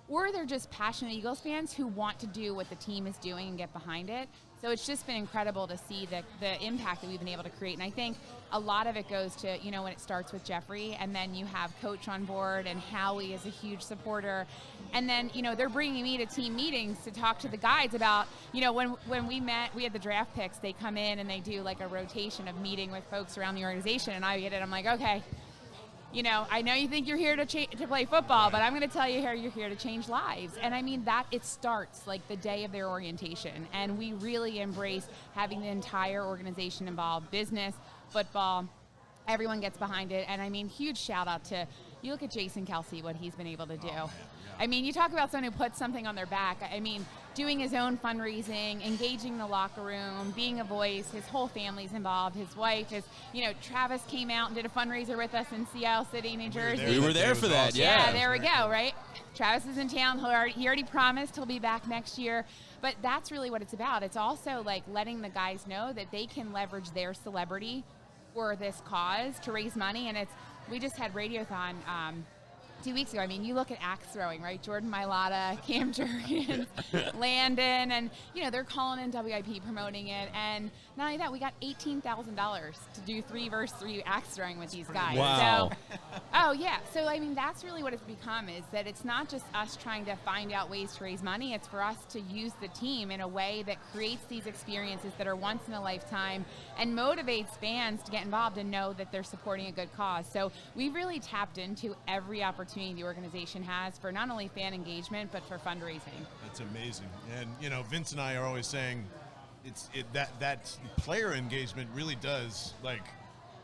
or they're just passionate Eagles fans who want to do what the team is doing and get behind it. So it's just been incredible to see the impact that we've been able to create. And I think a lot of it goes to, when it starts with Jeffrey, and then you have Coach on board, and Howie is a huge supporter. And then, they're bringing me to team meetings to talk to the guys about, when we met, we had the draft picks, they come in and they do like a rotation of meeting with folks around the organization, and I get it, I'm like, okay, I know you think you're here to play football, but I'm going to tell you here, you're here to change lives. And I mean, that it starts like the day of their orientation. And we really embrace having the entire organization involved, business, football, everyone gets behind it. And I mean, huge shout out to, you look at Jason Kelsey, what he's been able to do. I mean, you talk about someone who puts something on their back. I mean, doing his own fundraising, engaging the locker room, being a voice, his whole family's involved, his wife is, Travis came out and did a fundraiser with us in Seattle City, New Jersey. We were there for that, awesome. Yeah, there we go, right? Travis is in town. He already promised he'll be back next year. But that's really what it's about. It's also like letting the guys know that they can leverage their celebrity for this cause to raise money. And we just had Radiothon 2 weeks ago. I mean, you look at axe throwing, right? Jordan Mailata, Cam Jurgens, Landon, and, they're calling in WIP promoting it. And not only that, we got $18,000 to do 3-versus-3 axe throwing with these guys. Wow. So, oh, yeah. So, I mean, that's really what it's become, is that it's not just us trying to find out ways to raise money. It's for us to use the team in a way that creates these experiences that are once in a lifetime and motivates fans to get involved and know that they're supporting a good cause. So we've really tapped into every opportunity the organization has for not only fan engagement, but for fundraising. That's amazing. And, Vince and I are always saying that player engagement really does, like,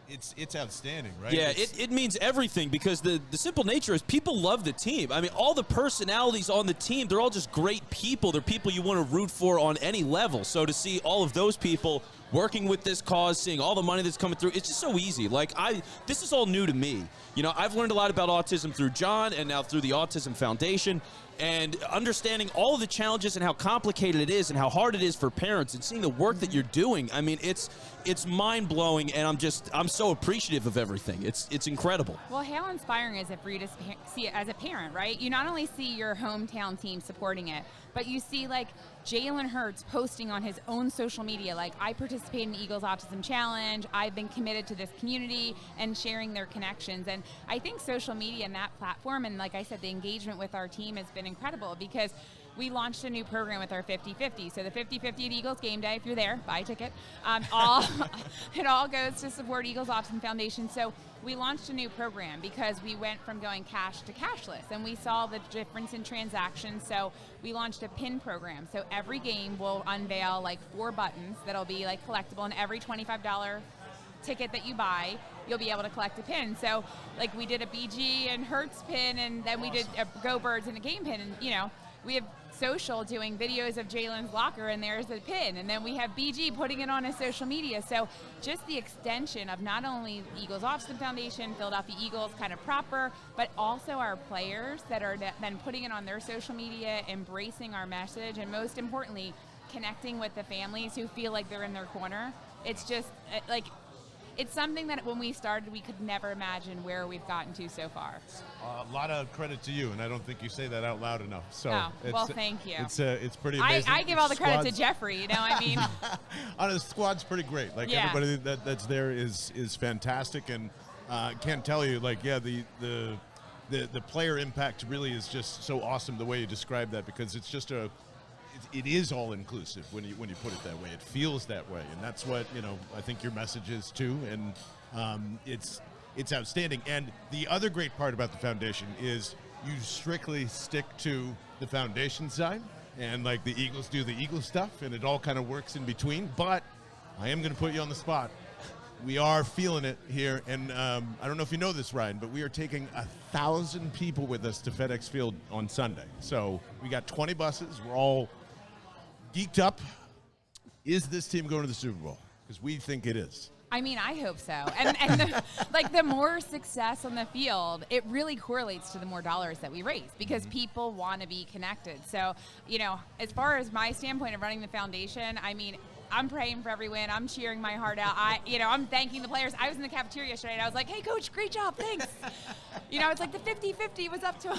it's outstanding, right? Yeah, it means everything, because the simple nature is people love the team. I mean, all the personalities on the team, they're all just great people. They're people you want to root for on any level. So to see all of those people working with this cause, seeing all the money that's coming through, it's just so easy. Like, this is all new to me. I've learned a lot about autism through John and now through the Autism Foundation, and understanding all of the challenges and how complicated it is and how hard it is for parents, and seeing the work that you're doing. I mean, it's mind-blowing, and I'm so appreciative of everything. It's incredible. Well, how inspiring is it for you to see it as a parent, right? You not only see your hometown team supporting it, but you see, like, Jalen Hurts posting on his own social media, like, I participate in the Eagles Autism Challenge, I've been committed to this community, and sharing their connections. And I think social media and that platform, and like I said, the engagement with our team has been incredible, because we launched a new program with our 50-50. So the 50-50 at Eagles game day, if you're there, buy a ticket. It all goes to support Eagles Autism Foundation. So we launched a new program because we went from going cash to cashless, and we saw the difference in transactions. So we launched a pin program. So every game will unveil like 4 buttons that'll be like collectible, and every $25 ticket that you buy, you'll be able to collect a pin. So like we did a BG and Hertz pin, and then we did a Go Birds and a game pin, and we have social doing videos of Jalen's locker, and there's a pin, and then we have BG putting it on his social media. So just the extension of not only Eagles Autism Foundation, Philadelphia Eagles kind of proper, but also our players that are then putting it on their social media, embracing our message, and most importantly, connecting with the families who feel like they're in their corner. It's just like, it's something that when we started, we could never imagine where we've gotten to so far. A lot of credit to you, and I don't think you say that out loud enough. So well, thank you. It's pretty amazing. I give all the credit to Jeffrey, I mean. The squad's pretty great. Like, everybody that's there is fantastic, and can't tell you, like, the the player impact really is just so awesome the way you describe that, because it's just it is all inclusive when you put it that way. It feels that way, and that's what I think your message is too. And it's outstanding. And the other great part about the foundation is you strictly stick to the foundation side, and like the Eagles do the Eagles stuff, and it all kind of works in between. But I am going to put you on the spot. We are feeling it here, and I don't know if you know this, Ryan, but we are taking 1,000 people with us to FedEx Field on Sunday. So we got 20 buses. We're all geeked up. Is this team going to the Super Bowl? Because we think it is. I mean, I hope so. And the more success on the field, it really correlates to the more dollars that we raise, because people want to be connected. So, as far as my standpoint of running the foundation, I mean, I'm praying for every win. I'm cheering my heart out. I'm thanking the players. I was in the cafeteria yesterday, and I was like, "Hey, coach, great job, thanks." It's like the 50-50 was up to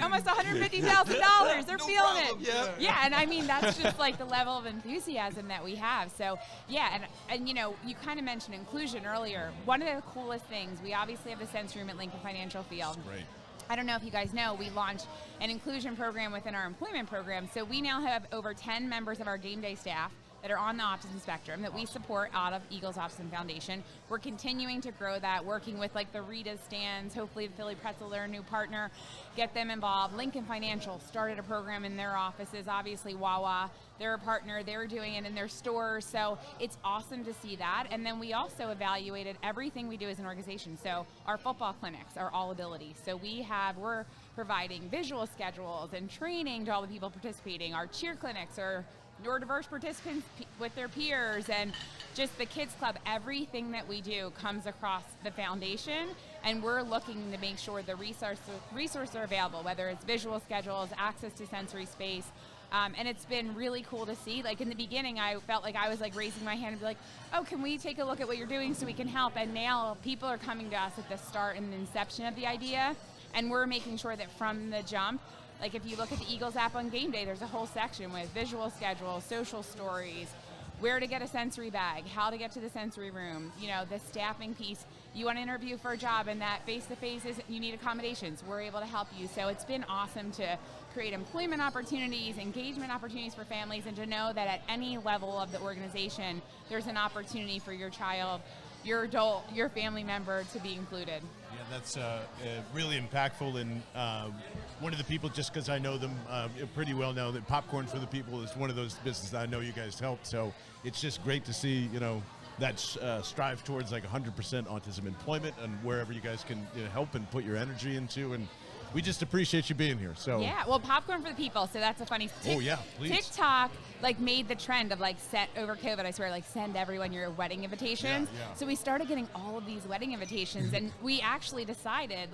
almost $150,000. They're feeling it. Yeah, and I mean, that's just like the level of enthusiasm that we have. So, yeah, and you kind of mentioned inclusion earlier. One of the coolest things, we obviously have the sensory room at Lincoln Financial Field. Right. I don't know if you guys know, we launched an inclusion program within our employment program. So we now have over 10 members of our game day staff that are on the autism spectrum that we support out of Eagles Autism Foundation. We're continuing to grow that, working with like the Rita's stands, hopefully the Philly Pretzel, their new partner, get them involved. Lincoln Financial started a program in their offices. Obviously Wawa, they're a partner, they're doing it in their stores. So it's awesome to see that. And then we also evaluated everything we do as an organization. So our football clinics are all ability. So we're providing visual schedules and training to all the people participating. Our cheer clinics are neurodiverse participants with their peers, and just the kids club. Everything that we do comes across the foundation, and we're looking to make sure the resources are available, whether it's visual schedules, access to sensory space. And it's been really cool to see. Like in the beginning, I felt like I was like raising my hand and be like, "Oh, can we take a look at what you're doing so we can help?" And now people are coming to us at the start and the inception of the idea, and we're making sure that from the jump. Like if you look at the Eagles app on game day, there's a whole section with visual schedules, social stories, where to get a sensory bag, how to get to the sensory room, the staffing piece. You want to interview for a job and that face-to-face you need accommodations. We're able to help you. So it's been awesome to create employment opportunities, engagement opportunities for families, and to know that at any level of the organization, there's an opportunity for your child, your adult, your family member to be included. Yeah, that's really impactful. And one of the people, just because I know them pretty well now, that Popcorn for the People is one of those businesses I know you guys helped. So it's just great to see, that strive towards like 100% autism employment and wherever you guys can help and put your energy into. And we just appreciate you being here. So yeah, well, Popcorn for the People. So that's a funny. Oh yeah, please. TikTok made the trend of over COVID. I swear, send everyone your wedding invitations. Yeah. So we started getting all of these wedding invitations, and we actually decided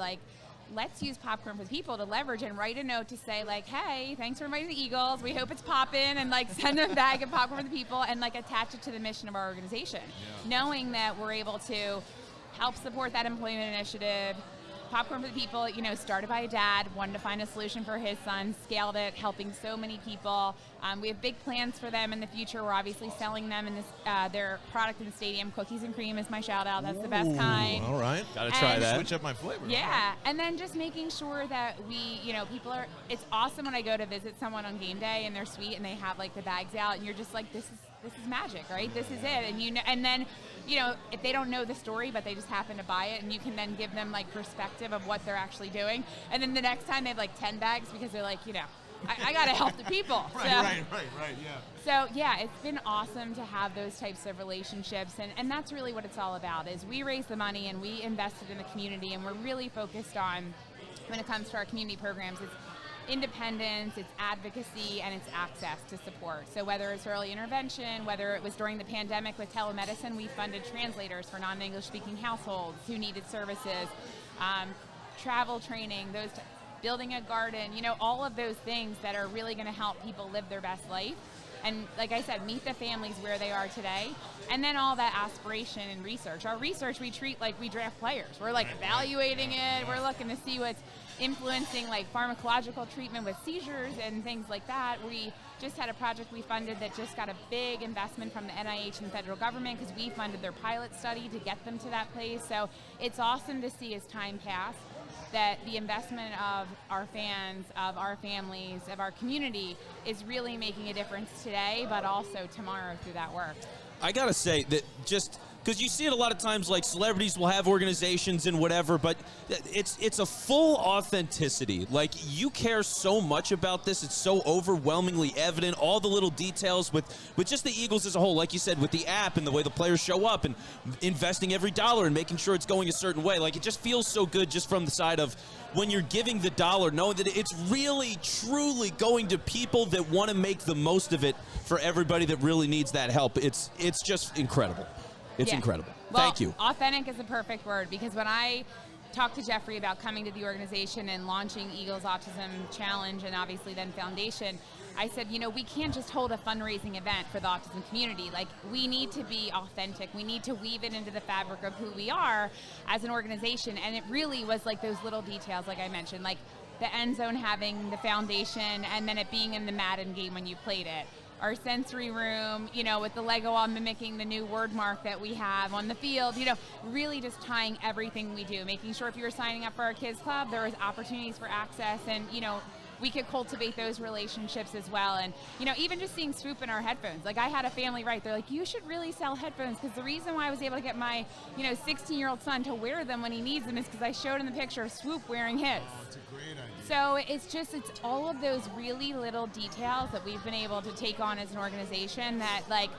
let's use Popcorn for the People to leverage and write a note to say hey, thanks for inviting the Eagles. We hope it's poppin', and send them a bag of Popcorn for the People and attach it to the mission of our organization, knowing that we're able to help support that employment initiative. Popcorn for the People, started by a dad, wanted to find a solution for his son, scaled it, helping so many people. We have big plans for them in the future. We're obviously selling them in their product in the stadium. Cookies and cream is my shout out. That's the best kind. All right. Gotta try that. Switch up my flavor. Yeah. And then just making sure that we, people are, it's awesome when I go to visit someone on game day and they're sweet and they have the bags out and you're just like, this is magic, right? This is it. And then, if they don't know the story, but they just happen to buy it, and you can then give them perspective of what they're actually doing. And then the next time they have 10 bags because they're I got to help the people. Right, yeah. So yeah, it's been awesome to have those types of relationships, and that's really what it's all about, is we raise the money and we invest it in the community, and we're really focused on, when it comes to our community programs, it's independence, it's advocacy, and it's access to support. So whether it's early intervention, whether it was during the pandemic with telemedicine, we funded translators for non-English speaking households who needed services, travel training, building a garden, all of those things that are really going to help people live their best life. And like I said, meet the families where they are today. And then all that aspiration and research. Our research we treat like we draft players. We're evaluating it. We're looking to see what's influencing pharmacological treatment with seizures and things like that. We just had a project we funded that just got a big investment from the NIH and the federal government because we funded their pilot study to get them to that place. So it's awesome to see as time passed that the investment of our fans, of our families, of our community is really making a difference today, but also tomorrow through that work. I gotta say that just because you see it a lot of times, like celebrities will have organizations and whatever, but it's a full authenticity. Like, you care so much about this. It's so overwhelmingly evident. All the little details with just the Eagles as a whole, like you said, with the app and the way the players show up and investing every dollar and making sure it's going a certain way. Like, it just feels so good just from the side of when you're giving the dollar, knowing that it's really, truly going to people that want to make the most of it for everybody that really needs that help. It's just incredible. It's incredible. Well, Thank you. Authentic is a perfect word, because when I talked to Jeffrey about coming to the organization and launching Eagles Autism Challenge and obviously then Foundation, I said, we can't just hold a fundraising event for the autism community. Like, we need to be authentic. We need to weave it into the fabric of who we are as an organization. And it really was like those little details, like I mentioned, like the end zone having the foundation and then it being in the Madden game when you played it. Our sensory room, with the Lego wall mimicking the new word mark that we have on the field, really just tying everything we do, making sure if you were signing up for our kids club, there was opportunities for access, and, we could cultivate those relationships as well. And, even just seeing Swoop in our headphones. Like, I had a family, they're like, you should really sell headphones, because the reason why I was able to get my, 16-year-old son to wear them when he needs them is because I showed him the picture of Swoop wearing his. That's a great idea. So it's all of those really little details that we've been able to take on as an organization that, like,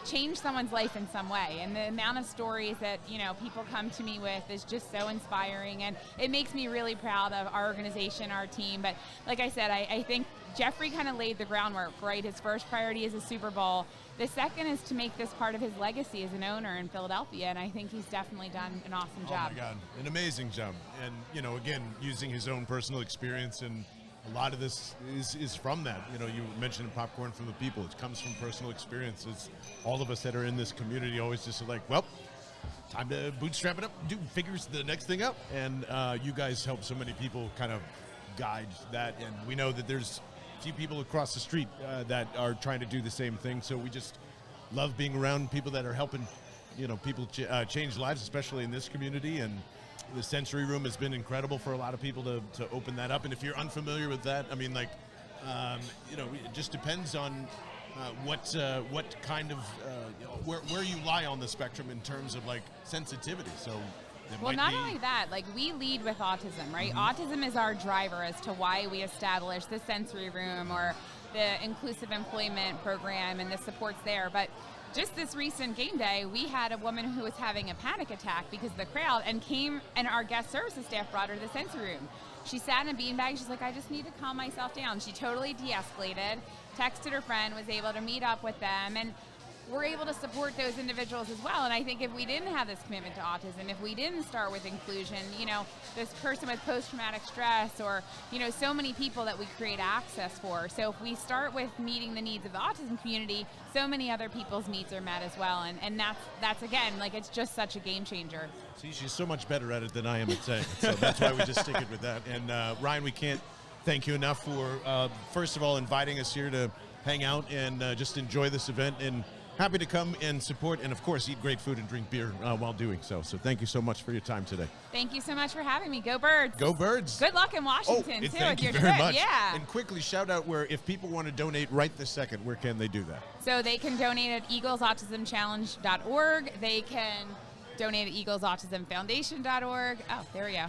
change someone's life in some way. And the amount of stories that, people come to me with is just so inspiring, and it makes me really proud of our organization, our team. But like I said, I think Jeffrey kind of laid the groundwork, right? His first priority is a Super Bowl. The second is to make this part of his legacy as an owner in Philadelphia, and I think he's definitely done an awesome job. Oh my God, an amazing job. And, again, using his own personal experience, and a lot of this is from that. You mentioned popcorn from the people. It comes from personal experiences. All of us that are in this community always just are like, well, time to bootstrap it up, figures the next thing up. And you guys help so many people kind of guide that. And we know that there's a few people across the street that are trying to do the same thing. So we just love being around people that are helping, people change lives, especially in this community. And the sensory room has been incredible for a lot of people to open that up. And if you're unfamiliar with that, I mean, it just depends on what kind of where you lie on the spectrum in terms of like sensitivity. So well, not only that, like, we lead with autism, right? Mm-hmm. Autism is our driver as to why we established the sensory room or the inclusive employment program and the supports there. But just this recent game day, we had a woman who was having a panic attack because of the crowd, and our guest services staff brought her to the sensory room. She sat in a beanbag. She's like, I just need to calm myself down. She totally de-escalated, texted her friend, was able to meet up with them, and we're able to support those individuals as well. And I think if we didn't have this commitment to autism, if we didn't start with inclusion, this person with post-traumatic stress, or, so many people that we create access for. So if we start with meeting the needs of the autism community, so many other people's needs are met as well. And that's again, like, it's just such a game changer. See, she's so much better at it than I am at saying it. So that's why we just stick it with that. And Ryan, we can't thank you enough for, first of all, inviting us here to hang out and just enjoy this event. And happy to come and support and, of course, eat great food and drink beer while doing so. So thank you so much for your time today. Thank you so much for having me. Go Birds. Go Birds. Good luck in Washington, too. Thank you very much. Yeah. And quickly, shout out where, if people want to donate right this second, where can they do that? So they can donate at eaglesautismchallenge.org. They can donate at eaglesautismfoundation.org. Oh, there we go.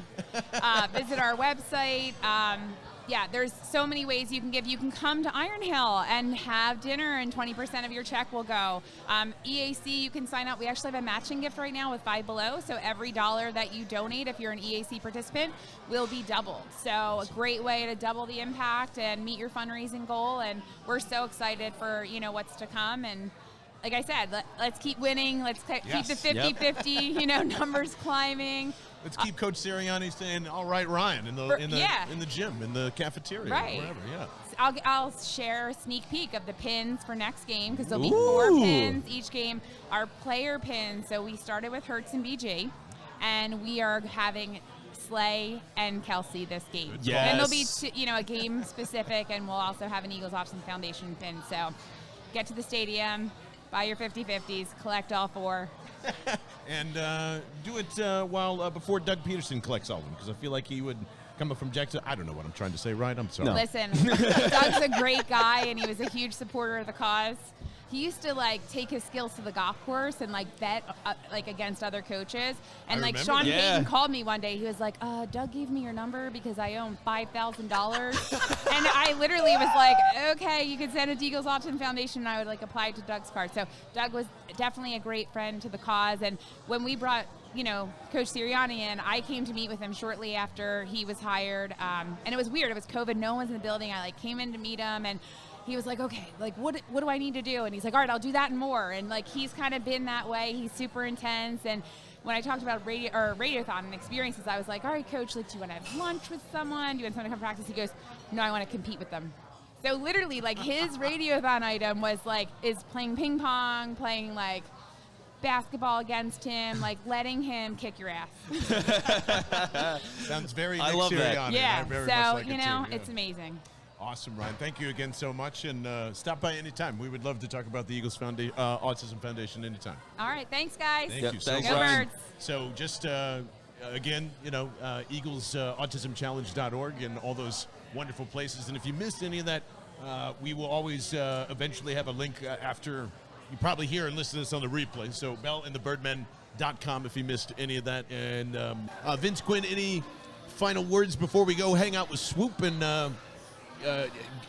Visit our website. Yeah, there's so many ways you can give. You can come to Iron Hill and have dinner, and 20% of your check will go. EAC, you can sign up. We actually have a matching gift right now with Five Below, so every dollar that you donate, if you're an EAC participant, will be doubled. So a great way to double the impact and meet your fundraising goal, and we're so excited for, what's to come. And like I said, let's keep winning. Let's keep the 50-50, numbers climbing. Let's keep Coach Sirianni saying, "All right, Ryan," in the gym, in the cafeteria, right? Wherever. Yeah. I'll share a sneak peek of the pins for next game, because there'll be 4 pins each game. Our player pins. So we started with Hertz and BG, and we are having Slay and Kelsey this game. Yes. And there'll be a game specific, and we'll also have an Eagles Autism Foundation pin. So get to the stadium. Buy your 50/50s, collect all 4. And do it while before Doug Peterson collects all of them, because I feel like he would come up from Jackson. I don't know what I'm trying to say, right? I'm sorry. No. Listen, Doug's a great guy, and he was a huge supporter of the cause. He used to like take his skills to the golf course and like bet like against other coaches. And I like remember Sean that. Payton called me one day. He was like, Doug gave me your number because I own $5,000. And I literally was like, okay, you could send it to Eagles Autism Foundation, and I would like apply it to Doug's card. So Doug was definitely a great friend to the cause. And when we brought Coach Sirianni in, I came to meet with him shortly after he was hired. And it was weird. It was COVID. No one was in the building. I like came in to meet him, and he was like, okay, like what do I need to do? And he's like, all right, I'll do that and more. And like he's kind of been that way. He's super intense. And when I talked about Radiothon and experiences, I was like, all right, Coach, like, do you want to have lunch with someone? Do you want someone to come practice? He goes, no, I want to compete with them. So literally, like his Radiothon item was like is playing ping pong, playing like basketball against him, like letting him kick your ass. Sounds very I Nick love that. Sirianni. Yeah. I very So much like it too, yeah. it's amazing. Awesome, Ryan. Thank you again so much, and stop by anytime. We would love to talk about the Eagles Autism Foundation anytime. All right, thanks, guys. Thank you so thanks, much. Go Ryan. Birds. So just, again, Eagles AutismChallenge.org and all those wonderful places. And if you missed any of that, we will always eventually have a link after you probably hear and listen to this on the replay. So BellandTheBirdmen.com if you missed any of that. And Vince Quinn, any final words before we go hang out with Swoop and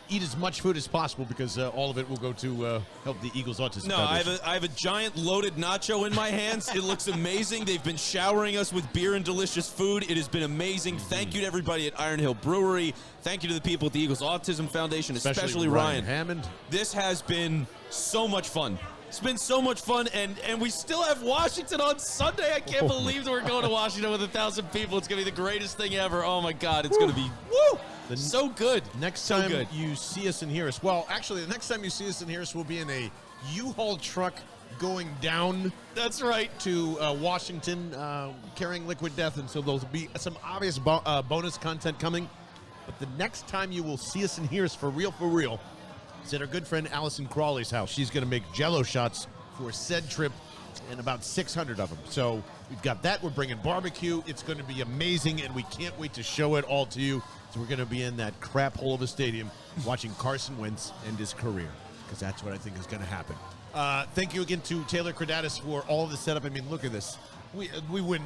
eat as much food as possible, because all of it will go to help the Eagles Autism No, Foundation. I have a giant loaded nacho in my hands. It looks amazing. They've been showering us with beer and delicious food. It has been amazing. Thank you to everybody at Iron Hill Brewery. Thank you to the people at the Eagles Autism Foundation, especially Ryan Hammond. This has been so much fun. It's been so much fun, and we still have Washington on Sunday. I can't believe that we're going to Washington with 1,000 people. It's going to be the greatest thing ever. Oh, my God. It's going to be so good. Next So time good. you see us and hear us, well, actually, the next time you see us and hear us, we'll be in a U-Haul truck going down That's right. to Washington, carrying Liquid Death, and so there'll be some obvious bonus content coming. But the next time you will see us and hear us for real, is at our good friend Allison Crawley's house. She's going to make Jell-O shots for said trip, and about 600 of them. So we've got that. We're bringing barbecue. It's going to be amazing, and we can't wait to show it all to you. So we're going to be in that crap hole of a stadium watching Carson Wentz end his career, because that's what I think is going to happen. Thank you again to Taylor Cradatis for all of the setup. I mean, look at this. We win.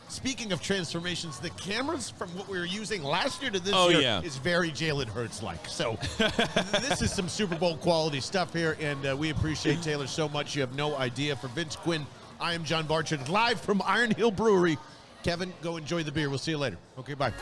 Speaking of transformations, the cameras from what we were using last year to this year is very Jalen Hurts-like. So this is some Super Bowl quality stuff here, and we appreciate Taylor so much. You have no idea. For Vince Quinn, I am John Barchard, live from Iron Hill Brewery. Kevin, go enjoy the beer. We'll see you later. Okay, bye.